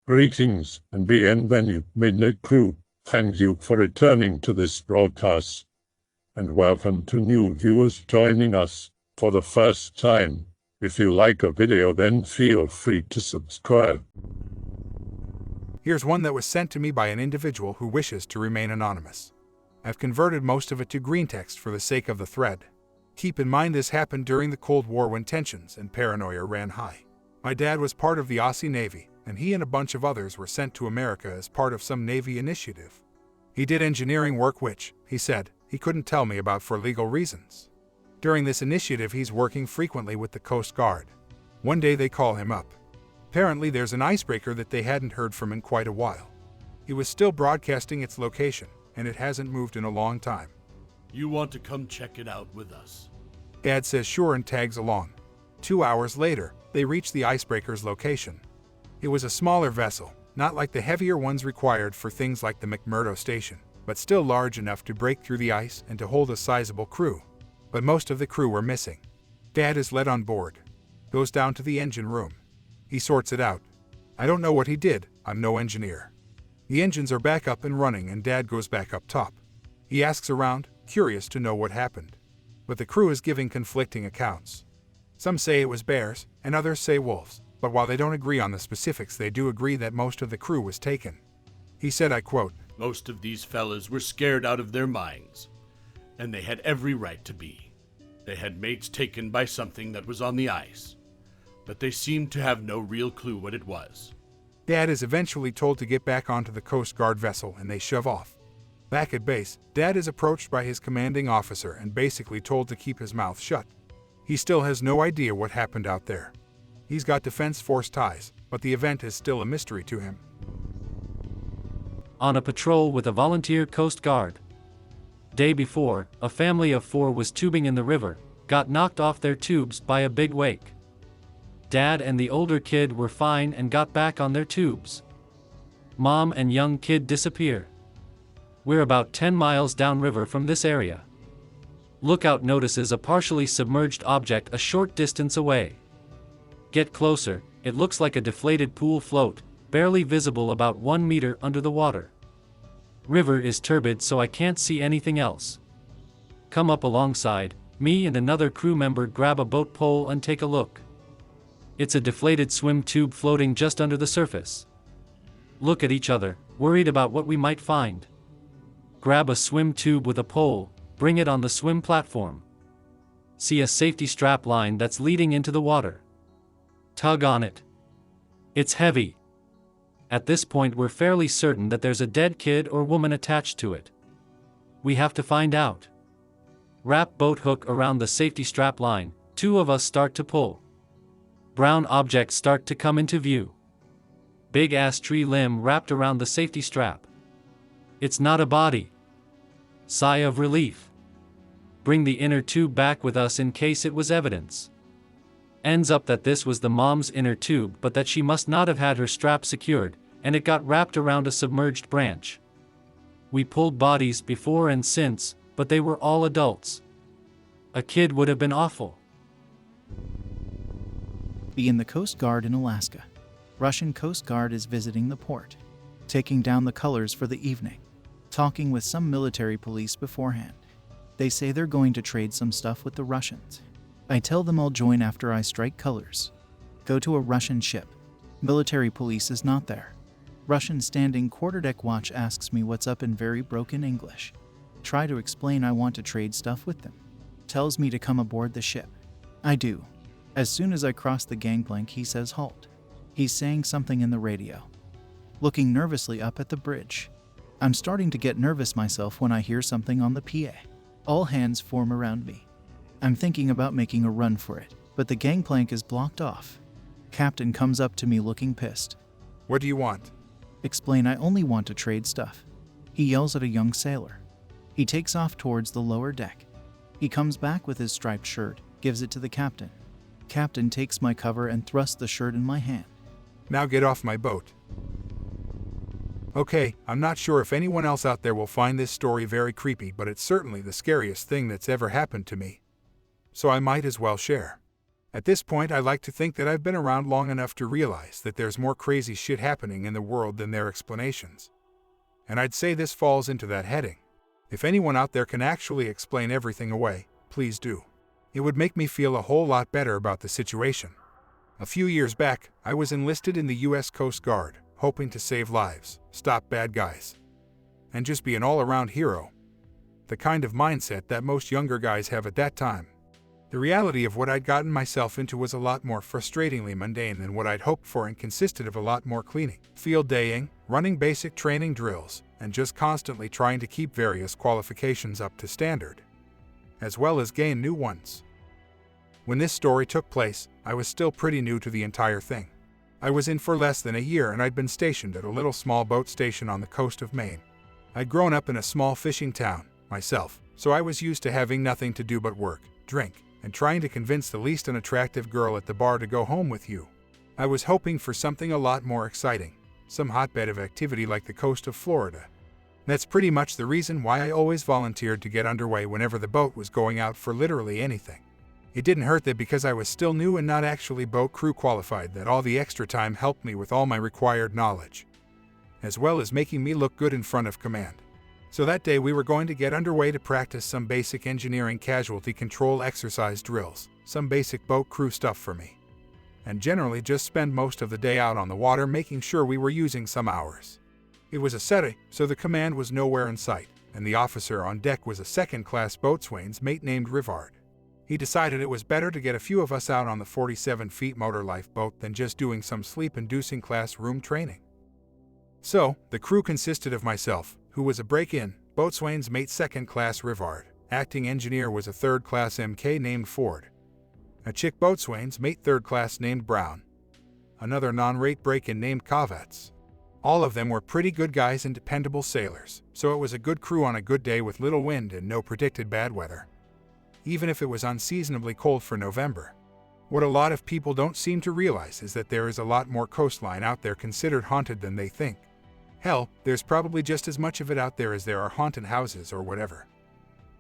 Greetings and bienvenue, Midnight Crew. Thank you for returning to this broadcast. And welcome to new viewers joining us for the first time. If you like a video, then feel free to subscribe. Here's one that was sent to me by an individual who wishes to remain anonymous. I've converted most of it to greentext for the sake of the thread. Keep in mind this happened during the Cold War when tensions and paranoia ran high. My dad was part of the Aussie Navy, and he and a bunch of others were sent to America as part of some Navy initiative. He did engineering work which, he said, he couldn't tell me about for legal reasons. During this initiative he's working frequently with the Coast Guard. One day they call him up. Apparently there's an icebreaker that they hadn't heard from in quite a while. He was still broadcasting its location, and it hasn't moved in a long time. You want to come check it out with us? Dad says sure and tags along. 2 hours later, they reach the icebreaker's location. It was a smaller vessel, not like the heavier ones required for things like the McMurdo station, but still large enough to break through the ice and to hold a sizable crew. But most of the crew were missing. Dad is led on board. Goes down to the engine room. He sorts it out. I don't know what he did, I'm no engineer. The engines are back up and running and Dad goes back up top. He asks around, curious to know what happened. But the crew is giving conflicting accounts. Some say it was bears, and others say wolves, but while they don't agree on the specifics, they do agree that most of the crew was taken. He said, I quote, Most of these fellas were scared out of their minds, and they had every right to be. They had mates taken by something that was on the ice, but they seemed to have no real clue what it was. Dad is eventually told to get back onto the Coast Guard vessel and they shove off. Back at base, Dad is approached by his commanding officer and basically told to keep his mouth shut. He still has no idea what happened out there. He's got Defense Force ties, but the event is still a mystery to him. On a patrol with a volunteer Coast Guard. Day before, a family of 4 was tubing in the river, got knocked off their tubes by a big wake. Dad and the older kid were fine and got back on their tubes. Mom and young kid disappear. We're about 10 miles downriver from this area. Lookout notices a partially submerged object a short distance away. Get closer, it looks like a deflated pool float, barely visible about 1 meter under the water. River is turbid so I can't see anything else. Come up alongside, me and another crew member grab a boat pole and take a look. It's a deflated swim tube floating just under the surface. Look at each other, worried about what we might find. Grab a swim tube with a pole, bring it on the swim platform. See a safety strap line that's leading into the water. Tug on it. It's heavy. At this point we're fairly certain that there's a dead kid or woman attached to it. We have to find out. Wrap boat hook around the safety strap line, 2 of us start to pull. Brown objects start to come into view. Big ass tree limb wrapped around the safety strap. It's not a body. Sigh of relief. Bring the inner tube back with us in case it was evidence. Ends up that this was the mom's inner tube but that she must not have had her strap secured, and it got wrapped around a submerged branch. We pulled bodies before and since, but they were all adults. A kid would have been awful. Be in the Coast Guard in Alaska. Russian Coast Guard is visiting the port, taking down the colors for the evening, talking with some military police beforehand. They say they're going to trade some stuff with the Russians. I tell them I'll join after I strike colors. Go to a Russian ship. Military police is not there. Russian standing quarterdeck watch asks me what's up in very broken English. Try to explain I want to trade stuff with them. Tells me to come aboard the ship. I do. As soon as I cross the gangplank, he says halt. He's saying something in the radio. Looking nervously up at the bridge. I'm starting to get nervous myself when I hear something on the PA. All hands form around me. I'm thinking about making a run for it, but the gangplank is blocked off. Captain comes up to me looking pissed. What do you want? Explain I only want to trade stuff. He yells at a young sailor. He takes off towards the lower deck. He comes back with his striped shirt, gives it to the captain. Captain takes my cover and thrusts the shirt in my hand. Now get off my boat. Okay, I'm not sure if anyone else out there will find this story very creepy, but it's certainly the scariest thing that's ever happened to me. So I might as well share. At this point, I like to think that I've been around long enough to realize that there's more crazy shit happening in the world than their explanations. And I'd say this falls into that heading. If anyone out there can actually explain everything away, please do. It would make me feel a whole lot better about the situation. A few years back, I was enlisted in the US Coast Guard, hoping to save lives, stop bad guys, and just be an all-around hero. The kind of mindset that most younger guys have at that time. The reality of what I'd gotten myself into was a lot more frustratingly mundane than what I'd hoped for and consisted of a lot more cleaning, field daying, running basic training drills, and just constantly trying to keep various qualifications up to standard, as well as gain new ones. When this story took place, I was still pretty new to the entire thing. I was in for less than a year and I'd been stationed at a little small boat station on the coast of Maine. I'd grown up in a small fishing town, myself, so I was used to having nothing to do but work, drink, and trying to convince the least unattractive girl at the bar to go home with you. I was hoping for something a lot more exciting, some hotbed of activity like the coast of Florida. That's pretty much the reason why I always volunteered to get underway whenever the boat was going out for literally anything. It didn't hurt that because I was still new and not actually boat crew qualified, that all the extra time helped me with all my required knowledge, as well as making me look good in front of command. So that day we were going to get underway to practice some basic engineering casualty control exercise drills, some basic boat crew stuff for me, and generally just spend most of the day out on the water making sure we were using some hours. It was a Saturday, so the command was nowhere in sight, and the officer on deck was a second-class boatswain's mate named Rivard. He decided it was better to get a few of us out on the 47-feet motor lifeboat than just doing some sleep-inducing classroom training. So, the crew consisted of myself, who was a break-in, boatswain's mate second-class Rivard. Acting engineer was a third-class MK named Ford. A chick boatswain's mate third-class named Brown. Another non-rate break-in named Kovats. All of them were pretty good guys and dependable sailors, so it was a good crew on a good day with little wind and no predicted bad weather, even if it was unseasonably cold for November. What a lot of people don't seem to realize is that there is a lot more coastline out there considered haunted than they think. Hell, there's probably just as much of it out there as there are haunted houses or whatever.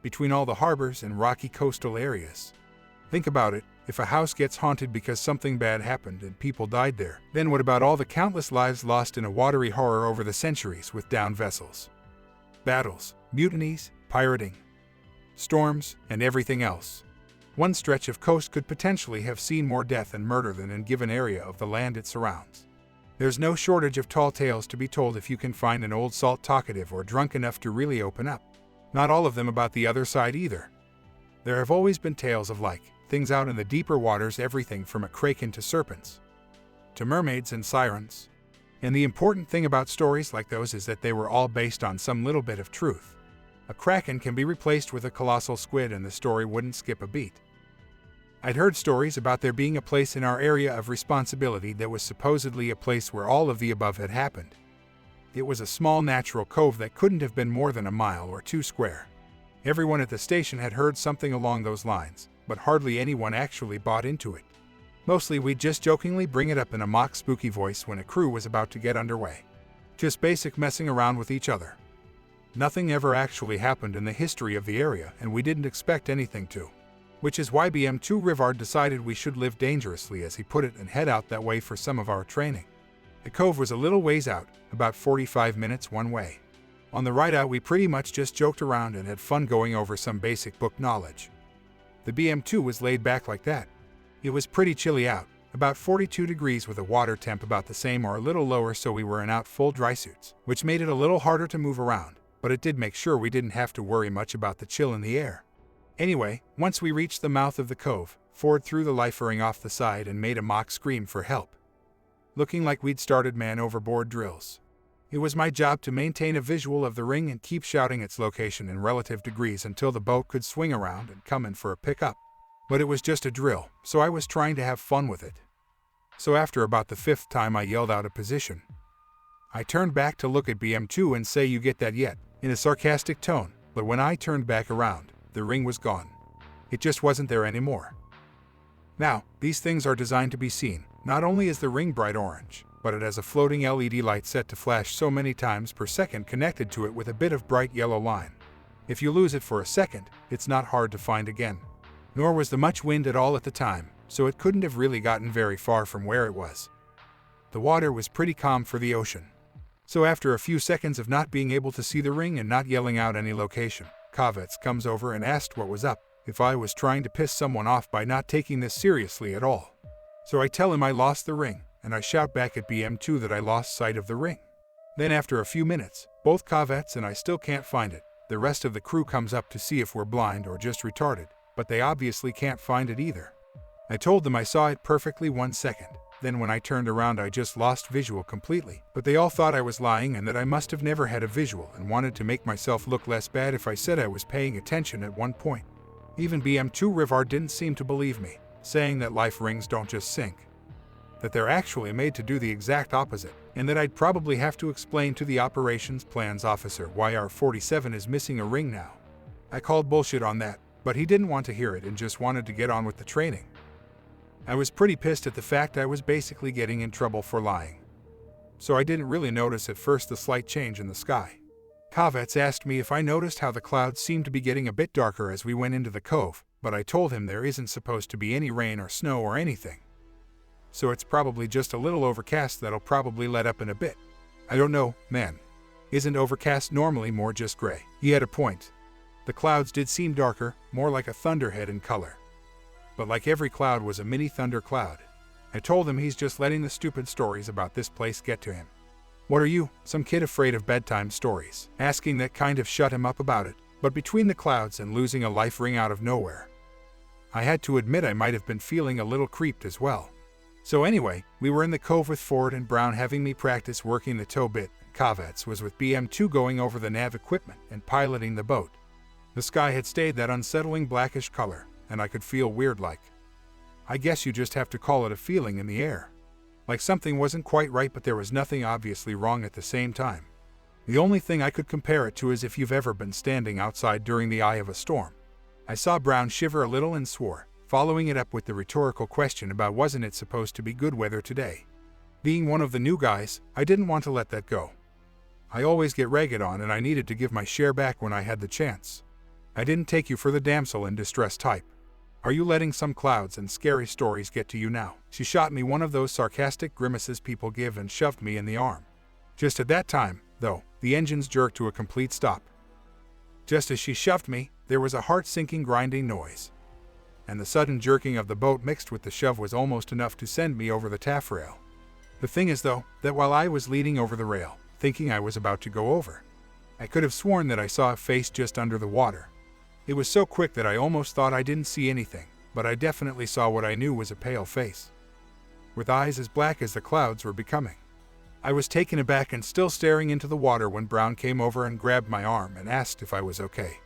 Between all the harbors and rocky coastal areas. Think about it, if a house gets haunted because something bad happened and people died there, then what about all the countless lives lost in a watery horror over the centuries with downed vessels, battles, mutinies, pirating, storms, and everything else? One stretch of coast could potentially have seen more death and murder than in a given area of the land it surrounds. There's no shortage of tall tales to be told if you can find an old salt talkative or drunk enough to really open up. Not all of them about the other side either. There have always been tales of things out in the deeper waters, everything from a kraken to serpents, to mermaids and sirens. And the important thing about stories like those is that they were all based on some little bit of truth. A kraken can be replaced with a colossal squid and the story wouldn't skip a beat. I'd heard stories about there being a place in our area of responsibility that was supposedly a place where all of the above had happened. It was a small natural cove that couldn't have been more than a mile or two square. Everyone at the station had heard something along those lines, but hardly anyone actually bought into it. Mostly we'd just jokingly bring it up in a mock spooky voice when a crew was about to get underway. Just basic messing around with each other. Nothing ever actually happened in the history of the area, and we didn't expect anything to. Which is why BM2 Rivard decided we should live dangerously, as he put it, and head out that way for some of our training. The cove was a little ways out, about 45 minutes one way. On the ride out we pretty much just joked around and had fun going over some basic book knowledge. The BM2 was laid back like that. It was pretty chilly out, about 42 degrees with a water temp about the same or a little lower, so we were in out full dry suits, which made it a little harder to move around, but it did make sure we didn't have to worry much about the chill in the air. Anyway, once we reached the mouth of the cove, Ford threw the life ring off the side and made a mock scream for help, looking like we'd started man overboard drills. It was my job to maintain a visual of the ring and keep shouting its location in relative degrees until the boat could swing around and come in for a pickup. But it was just a drill, so I was trying to have fun with it. So after about the 5th time I yelled out a position, I turned back to look at BM2 and say, "You get that yet?" in a sarcastic tone, but when I turned back around, the ring was gone. It just wasn't there anymore. Now, these things are designed to be seen. Not only is the ring bright orange, but it has a floating LED light set to flash so many times per second connected to it with a bit of bright yellow line. If you lose it for a second, it's not hard to find again. Nor was there much wind at all at the time, so it couldn't have really gotten very far from where it was. The water was pretty calm for the ocean. So after a few seconds of not being able to see the ring and not yelling out any location, Kavets comes over and asked what was up, if I was trying to piss someone off by not taking this seriously at all. So I tell him I lost the ring, and I shout back at BM2 that I lost sight of the ring. Then after a few minutes, both Kavets and I still can't find it. The rest of the crew comes up to see if we're blind or just retarded, but they obviously can't find it either. I told them I saw it perfectly 1 second. Then when I turned around I just lost visual completely, but they all thought I was lying and that I must have never had a visual and wanted to make myself look less bad if I said I was paying attention at one point. Even BM2 Rivard didn't seem to believe me, saying that life rings don't just sink, that they're actually made to do the exact opposite, and that I'd probably have to explain to the operations plans officer why our 47 is missing a ring now. I called bullshit on that, but he didn't want to hear it and just wanted to get on with the training. I was pretty pissed at the fact I was basically getting in trouble for lying. So I didn't really notice at first the slight change in the sky. Kavets asked me if I noticed how the clouds seemed to be getting a bit darker as we went into the cove, but I told him there isn't supposed to be any rain or snow or anything. So it's probably just a little overcast that'll probably let up in a bit. I don't know, man. Isn't overcast normally more just gray? He had a point. The clouds did seem darker, more like a thunderhead in color. But like every cloud was a mini thunder cloud. I told him he's just letting the stupid stories about this place get to him. What are you, some kid afraid of bedtime stories? Asking that kind of shut him up about it, but between the clouds and losing a life ring out of nowhere, I had to admit I might have been feeling a little creeped as well. So anyway, we were in the cove with Ford and Brown having me practice working the tow bit. Kavets was with BM2 going over the nav equipment and piloting the boat. The sky had stayed that unsettling blackish color, and I could feel weird like. I guess you just have to call it a feeling in the air. Like something wasn't quite right, but there was nothing obviously wrong at the same time. The only thing I could compare it to is if you've ever been standing outside during the eye of a storm. I saw Brown shiver a little and swore, following it up with the rhetorical question about wasn't it supposed to be good weather today. Being one of the new guys, I didn't want to let that go. I always get ragged on and I needed to give my share back when I had the chance. I didn't take you for the damsel in distress type. Are you letting some clouds and scary stories get to you now? She shot me one of those sarcastic grimaces people give and shoved me in the arm. Just at that time, though, the engines jerked to a complete stop. Just as she shoved me, there was a heart-sinking grinding noise. And the sudden jerking of the boat mixed with the shove was almost enough to send me over the taffrail. The thing is, though, that while I was leaning over the rail, thinking I was about to go over, I could have sworn that I saw a face just under the water. It was so quick that I almost thought I didn't see anything, but I definitely saw what I knew was a pale face, with eyes as black as the clouds were becoming. I was taken aback and still staring into the water when Brown came over and grabbed my arm and asked if I was okay,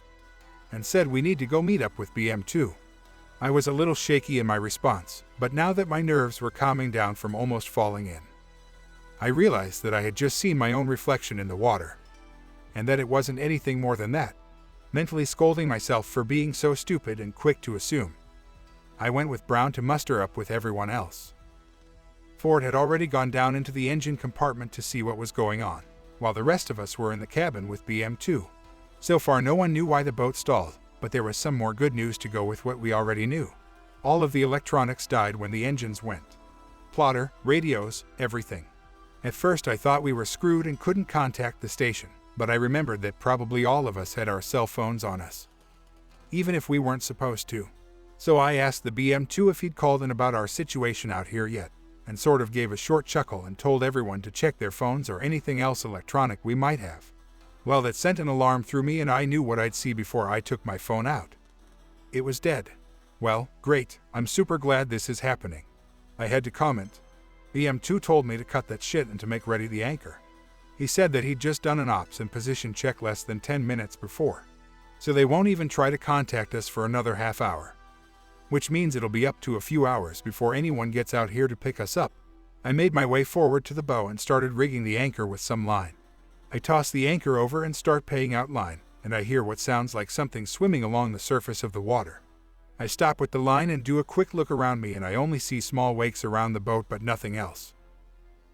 and said we need to go meet up with BM2. I was a little shaky in my response, but now that my nerves were calming down from almost falling in, I realized that I had just seen my own reflection in the water, and that it wasn't anything more than that. Mentally scolding myself for being so stupid and quick to assume, I went with Brown to muster up with everyone else. Ford had already gone down into the engine compartment to see what was going on, while the rest of us were in the cabin with BM2. So far no one knew why the boat stalled, but there was some more good news to go with what we already knew. All of the electronics died when the engines went. Plotter, radios, everything. At first I thought we were screwed and couldn't contact the station, but I remembered that probably all of us had our cell phones on us, even if we weren't supposed to. So I asked the BM2 if he'd called in about our situation out here yet, and sort of gave a short chuckle and told everyone to check their phones or anything else electronic we might have. Well, that sent an alarm through me and I knew what I'd see before I took my phone out. It was dead. Well, great, I'm super glad this is happening. I had to comment. BM2 told me to cut that shit and to make ready the anchor. He said that he'd just done an ops and position check less than 10 minutes before, so they won't even try to contact us for another half hour. Which means it'll be up to a few hours before anyone gets out here to pick us up. I made my way forward to the bow and started rigging the anchor with some line. I toss the anchor over and start paying out line, and I hear what sounds like something swimming along the surface of the water. I stop with the line and do a quick look around me, and I only see small wakes around the boat but nothing else.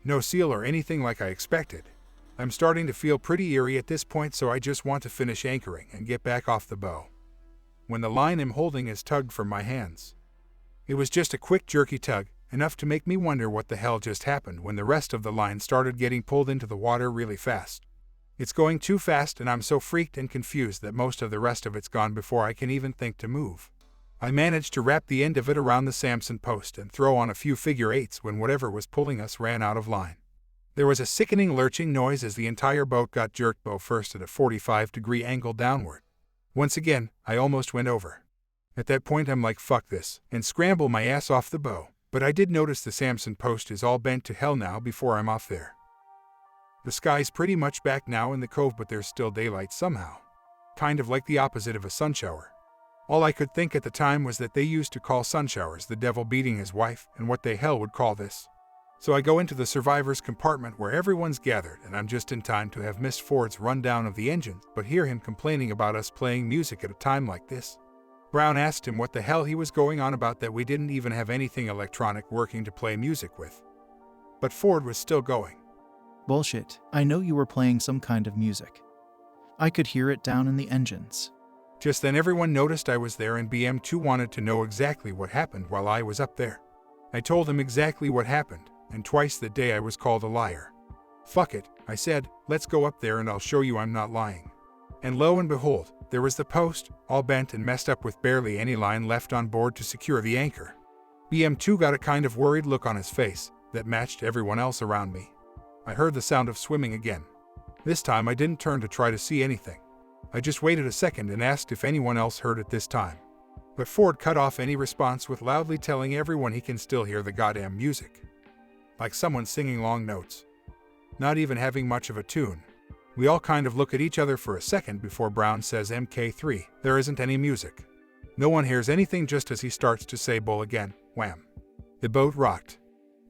No seal or anything like I expected. I'm starting to feel pretty eerie at this point, so I just want to finish anchoring and get back off the bow, when the line I'm holding is tugged from my hands. It was just a quick jerky tug, enough to make me wonder what the hell just happened when the rest of the line started getting pulled into the water really fast. It's going too fast and I'm so freaked and confused that most of the rest of it's gone before I can even think to move. I managed to wrap the end of it around the Samson post and throw on a few figure eights when whatever was pulling us ran out of line. There was a sickening lurching noise as the entire boat got jerked bow first at a 45-degree angle downward. Once again, I almost went over. At that point I'm like fuck this, and scramble my ass off the bow, but I did notice the Samson post is all bent to hell now before I'm off there. The sky's pretty much back now in the cove, but there's still daylight somehow. Kind of like the opposite of a sun shower. All I could think at the time was that they used to call sun showers the devil beating his wife, and what the hell would call this. So I go into the survivors compartment where everyone's gathered, and I'm just in time to have missed Ford's rundown of the engines, but hear him complaining about us playing music at a time like this. Brown asked him what the hell he was going on about, that we didn't even have anything electronic working to play music with. But Ford was still going. Bullshit, I know you were playing some kind of music. I could hear it down in the engines. Just then everyone noticed I was there, and BM2 wanted to know exactly what happened while I was up there. I told him exactly what happened, and twice that day I was called a liar. Fuck it, I said, let's go up there and I'll show you I'm not lying. And lo and behold, there was the post, all bent and messed up with barely any line left on board to secure the anchor. BM2 got a kind of worried look on his face that matched everyone else around me. I heard the sound of swimming again. This time I didn't turn to try to see anything. I just waited a second and asked if anyone else heard it this time. But Ford cut off any response with loudly telling everyone he can still hear the goddamn music. Like someone singing long notes. Not even having much of a tune. We all kind of look at each other for a second before Brown says, MK3, there isn't any music. No one hears anything just as he starts to say bull again. Wham. The boat rocked.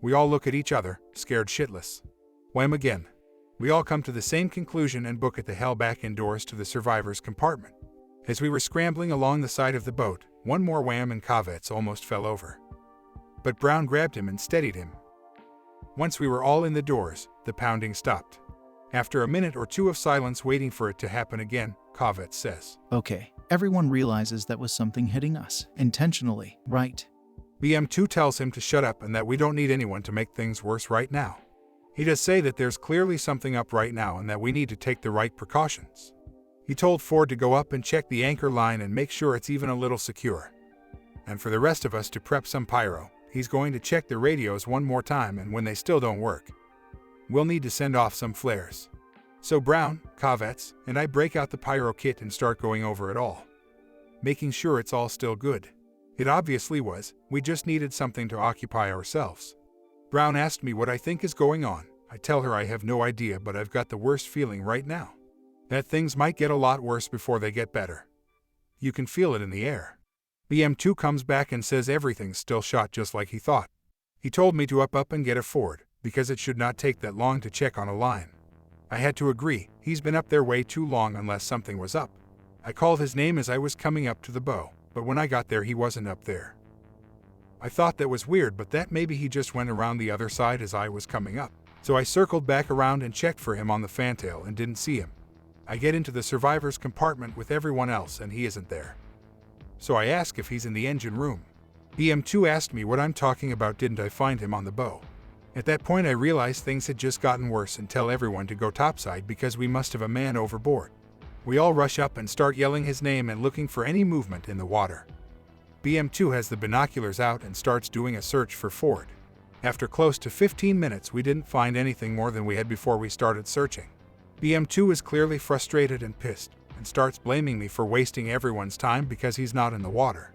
We all look at each other, scared shitless. Wham again. We all come to the same conclusion and book it the hell back indoors to the survivors compartment. As we were scrambling along the side of the boat, one more wham and Kavets almost fell over. But Brown grabbed him and steadied him. Once we were all in the doors, the pounding stopped. After a minute or two of silence waiting for it to happen again, Kavets says, Okay, everyone realizes that was something hitting us, intentionally, right? BM2 tells him to shut up and that we don't need anyone to make things worse right now. He does say that there's clearly something up right now and that we need to take the right precautions. He told Ford to go up and check the anchor line and make sure it's even a little secure. And for the rest of us to prep some pyro, he's going to check the radios one more time, and when they still don't work, we'll need to send off some flares. So Brown, Kavets, and I break out the pyro kit and start going over it all, making sure it's all still good. It obviously was, we just needed something to occupy ourselves. Brown asked me what I think is going on. I tell her I have no idea, but I've got the worst feeling right now. That things might get a lot worse before they get better. You can feel it in the air. BM2 comes back and says everything's still shot just like he thought. He told me to up and get a Ford, because it should not take that long to check on a line. I had to agree, he's been up there way too long unless something was up. I called his name as I was coming up to the bow, but when I got there he wasn't up there. I thought that was weird, but that maybe he just went around the other side as I was coming up. So I circled back around and checked for him on the fantail and didn't see him. I get into the survivors compartment with everyone else and he isn't there. So I ask if he's in the engine room. BM2 asked me what I'm talking about, didn't I find him on the bow? At that point I realized things had just gotten worse and tell everyone to go topside because we must have a man overboard. We all rush up and start yelling his name and looking for any movement in the water. BM2 has the binoculars out and starts doing a search for Ford. After close to 15 minutes we didn't find anything more than we had before we started searching. BM2 is clearly frustrated and pissed, and starts blaming me for wasting everyone's time because he's not in the water.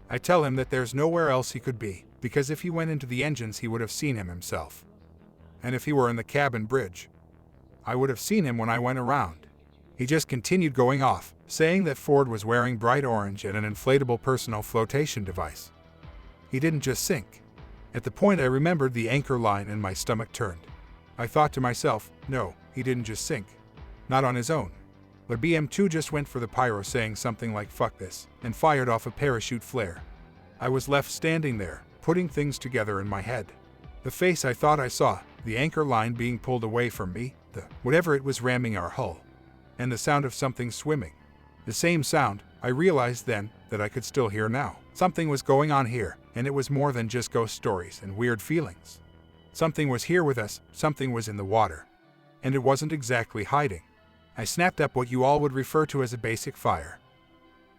I tell him that there's nowhere else he could be, because if he went into the engines he would have seen him himself. And if he were in the cabin bridge, I would have seen him when I went around. He just continued going off, saying that Ford was wearing bright orange and an inflatable personal flotation device. He didn't just sink. At the point I remembered the anchor line and my stomach turned. I thought to myself, no, he didn't just sink. Not on his own. But BM2 just went for the pyro, saying something like fuck this, and fired off a parachute flare. I was left standing there, putting things together in my head. The face I thought I saw, the anchor line being pulled away from me, the whatever it was ramming our hull, and the sound of something swimming. The same sound, I realized then, that I could still hear now. Something was going on here, and it was more than just ghost stories and weird feelings. Something was here with us, something was in the water. And it wasn't exactly hiding. I snapped up what you all would refer to as a basic fire.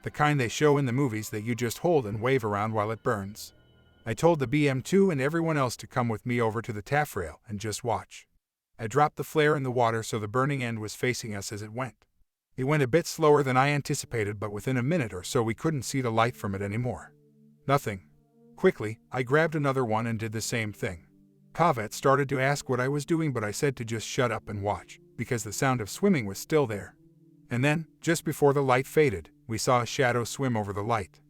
The kind they show in the movies that you just hold and wave around while it burns. I told the BM2 and everyone else to come with me over to the taffrail and just watch. I dropped the flare in the water so the burning end was facing us as it went. It went a bit slower than I anticipated, but within a minute or so we couldn't see the light from it anymore. Nothing. Quickly, I grabbed another one and did the same thing. Kavet started to ask what I was doing, but I said to just shut up and watch, because the sound of swimming was still there. And then, just before the light faded, we saw a shadow swim over the light.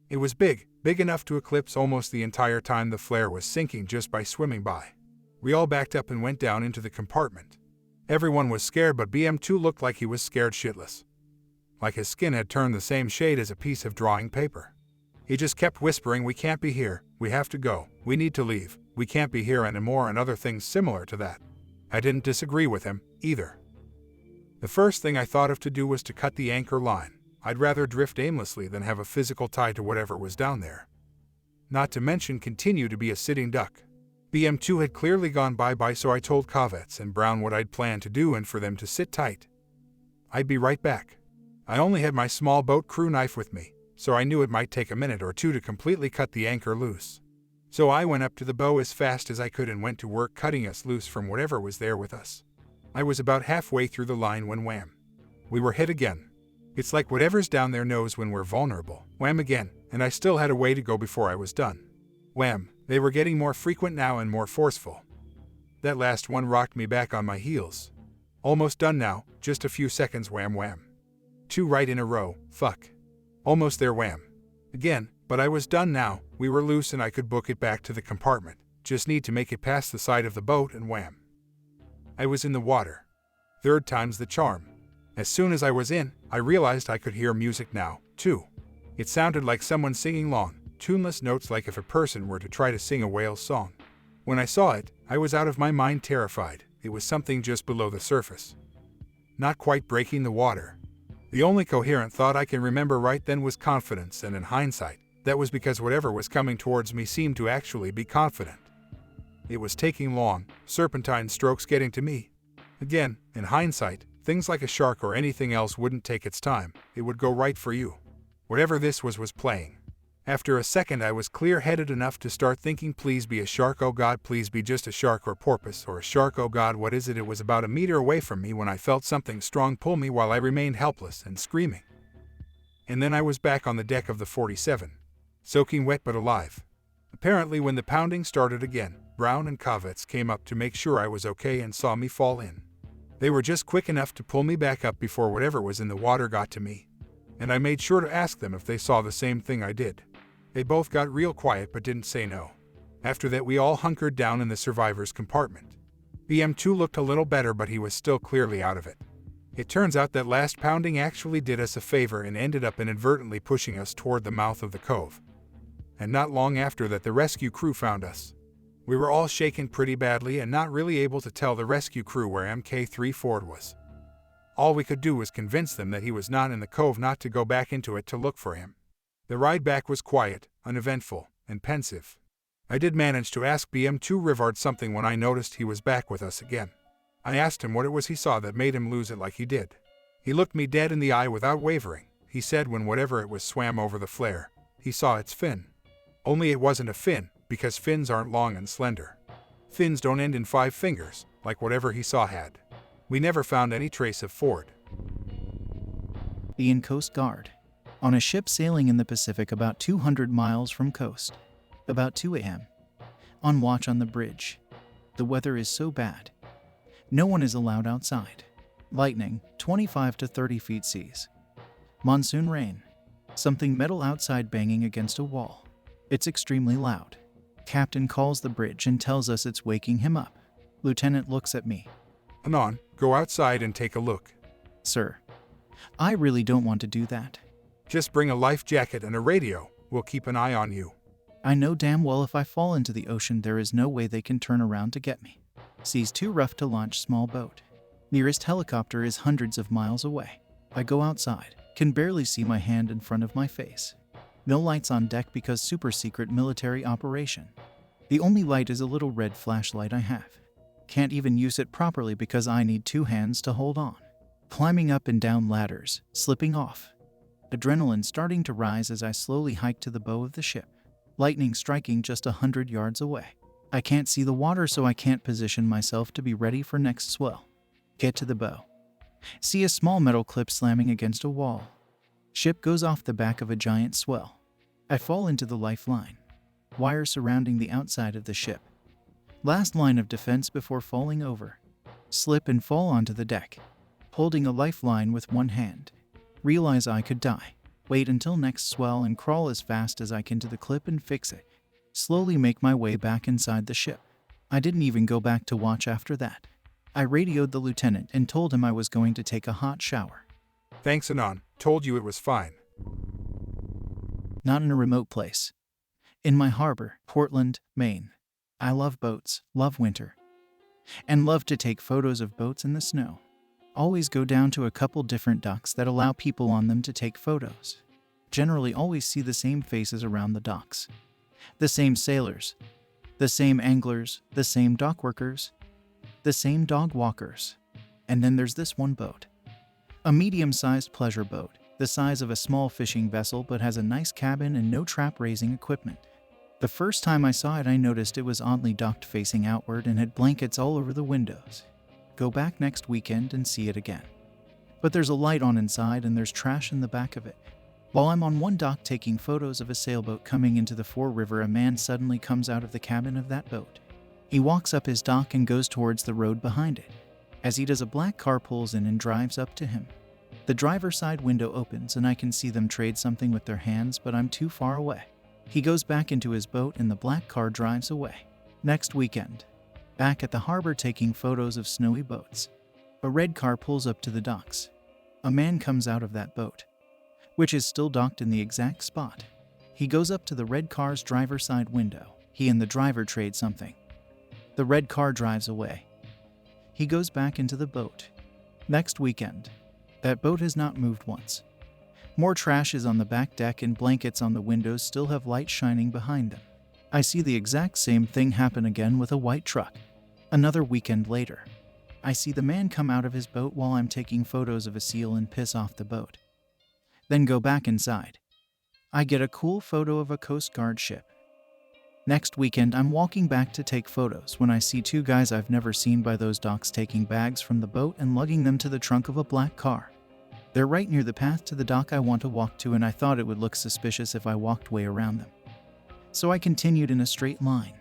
It was big enough to eclipse almost the entire time the flare was sinking just by swimming by. We all backed up and went down into the compartment. Everyone was scared, but BM2 looked like he was scared shitless. Like his skin had turned the same shade as a piece of drawing paper. He just kept whispering, "We can't be here, we have to go, we need to leave, we can't be here anymore," and other things similar to that. I didn't disagree with him, either. The first thing I thought of to do was to cut the anchor line. I'd rather drift aimlessly than have a physical tie to whatever was down there. Not to mention continue to be a sitting duck. BM2 had clearly gone bye-bye, so I told Kavets and Brown what I'd planned to do and for them to sit tight. I'd be right back. I only had my small boat crew knife with me, so I knew it might take a minute or two to completely cut the anchor loose. So I went up to the bow as fast as I could and went to work cutting us loose from whatever was there with us. I was about halfway through the line when wham! We were hit again. It's like whatever's down there knows when we're vulnerable. Wham again, and I still had a way to go before I was done. Wham! They were getting more frequent now and more forceful. That last one rocked me back on my heels. Almost done now, just a few seconds. Wham wham. 2 right in a row, fuck. Almost there. Wham. Again, but I was done now. We were loose and I could book it back to the compartment. Just need to make it past the side of the boat and wham. I was in the water. 3rd time's the charm. As soon as I was in, I realized I could hear music now, too. It sounded like someone singing long, tuneless notes, like if a person were to try to sing a whale song. When I saw it, I was out of my mind terrified. It was something just below the surface. Not quite breaking the water. The only coherent thought I can remember right then was confidence, and in hindsight, that was because whatever was coming towards me seemed to actually be confident. It was taking long, serpentine strokes getting to me. Again, in hindsight, things like a shark or anything else wouldn't take its time. It would go right for you. Whatever this was playing. After a second I was clear-headed enough to start thinking, please be a shark, oh God, please be just a shark or porpoise or a shark, oh God, what is it? It was about a meter away from me when I felt something strong pull me while I remained helpless and screaming. And then I was back on the deck of the 47, soaking wet but alive. Apparently when the pounding started again, Brown and Kavets came up to make sure I was okay and saw me fall in. They were just quick enough to pull me back up before whatever was in the water got to me. And I made sure to ask them if they saw the same thing I did. They both got real quiet but didn't say no. After that we all hunkered down in the survivor's compartment. BM2 looked a little better, but he was still clearly out of it. It turns out that last pounding actually did us a favor and ended up inadvertently pushing us toward the mouth of the cove. And not long after that the rescue crew found us. We were all shaken pretty badly and not really able to tell the rescue crew where MK3 Ford was. All we could do was convince them that he was not in the cove, not to go back into it to look for him. The ride back was quiet, uneventful, and pensive. I did manage to ask BM2 Rivard something when I noticed he was back with us again. I asked him what it was he saw that made him lose it like he did. He looked me dead in the eye without wavering. He said when whatever it was swam over the flare, he saw its fin. Only it wasn't a fin, because fins aren't long and slender. Fins don't end in 5 fingers, like whatever he saw had. We never found any trace of Ford. Ian Coast Guard. On a ship sailing in the Pacific about 200 miles from coast. About 2 a.m. On watch on the bridge. The weather is so bad. No one is allowed outside. Lightning, 25 to 30 feet seas. Monsoon rain. Something metal outside banging against a wall. It's extremely loud. Captain calls the bridge and tells us it's waking him up. Lieutenant looks at me. Anon, go outside and take a look. Sir, I really don't want to do that. Just bring a life jacket and a radio. We'll keep an eye on you. I know damn well if I fall into the ocean there is no way they can turn around to get me. Sea's too rough to launch small boat. Nearest helicopter is hundreds of miles away. I go outside, can barely see my hand in front of my face. No lights on deck because super secret military operation. The only light is a little red flashlight I have. Can't even use it properly because I need 2 hands to hold on. Climbing up and down ladders, slipping off. Adrenaline starting to rise as I slowly hike to the bow of the ship. Lightning striking just 100 yards away. I can't see the water, so I can't position myself to be ready for next swell. Get to the bow. See a small metal clip slamming against a wall. Ship goes off the back of a giant swell. I fall into the lifeline. Wire surrounding the outside of the ship. Last line of defense before falling over. Slip and fall onto the deck. Holding a lifeline with one hand. Realize I could die. Wait until next swell and crawl as fast as I can to the clip and fix it. Slowly make my way back inside the ship. I didn't even go back to watch after that. I radioed the lieutenant and told him I was going to take a hot shower. Thanks, Anon. Told you it was fine. Not in a remote place. In my harbor, Portland, Maine. I love boats, love winter, and love to take photos of boats in the snow. Always go down to a couple different docks that allow people on them to take photos. Generally always see the same faces around the docks. The same sailors, the same anglers, the same dock workers, the same dog walkers. And then there's this one boat. A medium-sized pleasure boat, the size of a small fishing vessel, but has a nice cabin and no trap raising equipment. The first time I saw it, I noticed it was oddly docked facing outward and had blankets all over the windows. Go back next weekend and see it again. But there's a light on inside and there's trash in the back of it. While I'm on one dock taking photos of a sailboat coming into the Fore River, a man suddenly comes out of the cabin of that boat. He walks up his dock and goes towards the road behind it. As he does, a black car pulls in and drives up to him. The driver's side window opens and I can see them trade something with their hands, but I'm too far away. He goes back into his boat and the black car drives away. Next weekend, back at the harbor taking photos of snowy boats. A red car pulls up to the docks. A man comes out of that boat, which is still docked in the exact spot. He goes up to the red car's driver's side window. He and the driver trade something. The red car drives away. He goes back into the boat. Next weekend, that boat has not moved once. More trash is on the back deck and blankets on the windows still have light shining behind them. I see the exact same thing happen again with a white truck. Another weekend later, I see the man come out of his boat while I'm taking photos of a seal and piss off the boat. Then go back inside. I get a cool photo of a Coast Guard ship. Next weekend, I'm walking back to take photos when I see 2 guys I've never seen by those docks taking bags from the boat and lugging them to the trunk of a black car. They're right near the path to the dock I want to walk to, and I thought it would look suspicious if I walked way around them. So I continued in a straight line.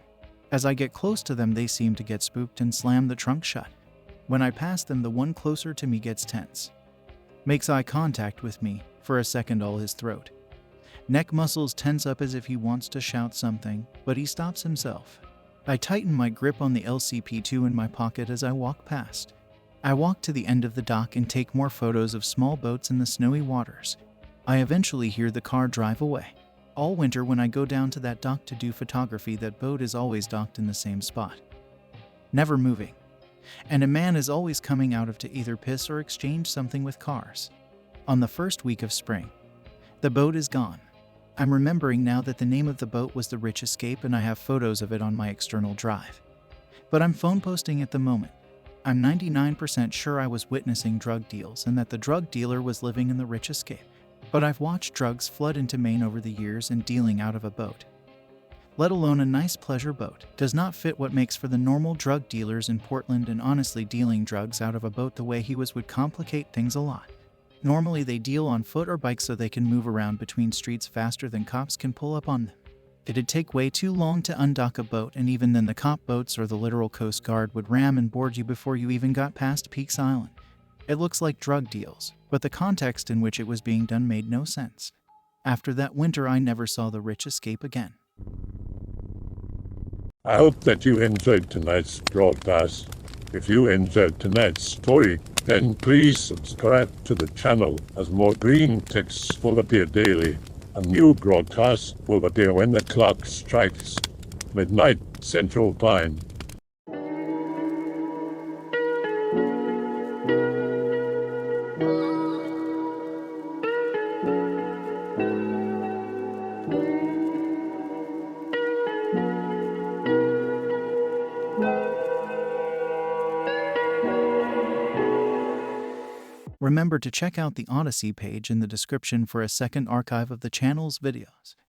As I get close to them, they seem to get spooked and slam the trunk shut. When I pass them, the one closer to me gets tense. Makes eye contact with me, for a second all his throat. Neck muscles tense up as if he wants to shout something, but he stops himself. I tighten my grip on the LCP2 in my pocket as I walk past. I walk to the end of the dock and take more photos of small boats in the snowy waters. I eventually hear the car drive away. All winter when I go down to that dock to do photography, that boat is always docked in the same spot, never moving. And a man is always coming out of to either piss or exchange something with cars. On the first week of spring, the boat is gone. I'm remembering now that the name of the boat was the Rich Escape, and I have photos of it on my external drive. But I'm phone posting at the moment. I'm 99% sure I was witnessing drug deals and that the drug dealer was living in the Rich Escape. But I've watched drugs flood into Maine over the years, and dealing out of a boat, let alone a nice pleasure boat, does not fit what makes for the normal drug dealers in Portland, and honestly, dealing drugs out of a boat the way he was would complicate things a lot. Normally they deal on foot or bike so they can move around between streets faster than cops can pull up on them. It'd take way too long to undock a boat, and even then the cop boats or the literal Coast Guard would ram and board you before you even got past Peaks Island. It looks like drug deals, but the context in which it was being done made no sense. After that winter, I never saw the Rich Escape again. I hope that you enjoyed tonight's broadcast. If you enjoyed tonight's story, then please subscribe to the channel, as more Greentexts will appear daily. A new broadcast will appear when the clock strikes midnight Central Time. Remember to check out the Odyssey page in the description for a second archive of the channel's videos.